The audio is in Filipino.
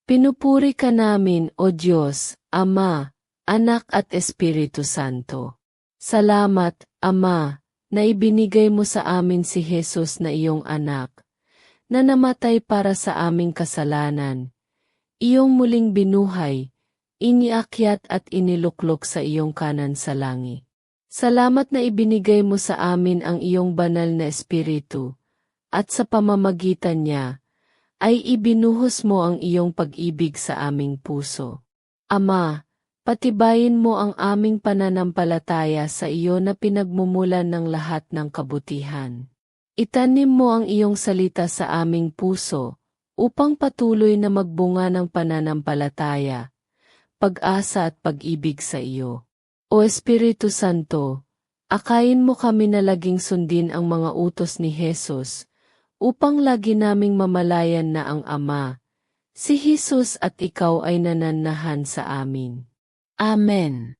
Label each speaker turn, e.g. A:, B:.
A: Pinupuri ka namin, O Diyos, Ama, Anak at Espiritu Santo. Salamat, Ama, na ibinigay mo sa amin si Jesus na iyong anak, na namatay para sa aming kasalanan. Iyong muling binuhay, iniakyat at iniluklok sa iyong kanan sa langit. Salamat na ibinigay mo sa amin ang iyong banal na Espiritu, at sa pamamagitan niya, ay ibinuhos mo ang iyong pag-ibig sa aming puso. Ama, patibayin mo ang aming pananampalataya sa iyo na pinagmumulan ng lahat ng kabutihan. Itanim mo ang iyong salita sa aming puso, upang patuloy na magbunga ng pananampalataya, pag-asa at pag-ibig sa iyo. O Espiritu Santo, akayin mo kami na laging sundin ang mga utos ni Jesus, upang lagi naming mamalayan na ang Ama, si Jesus at ikaw ay nananahan sa amin. Amen.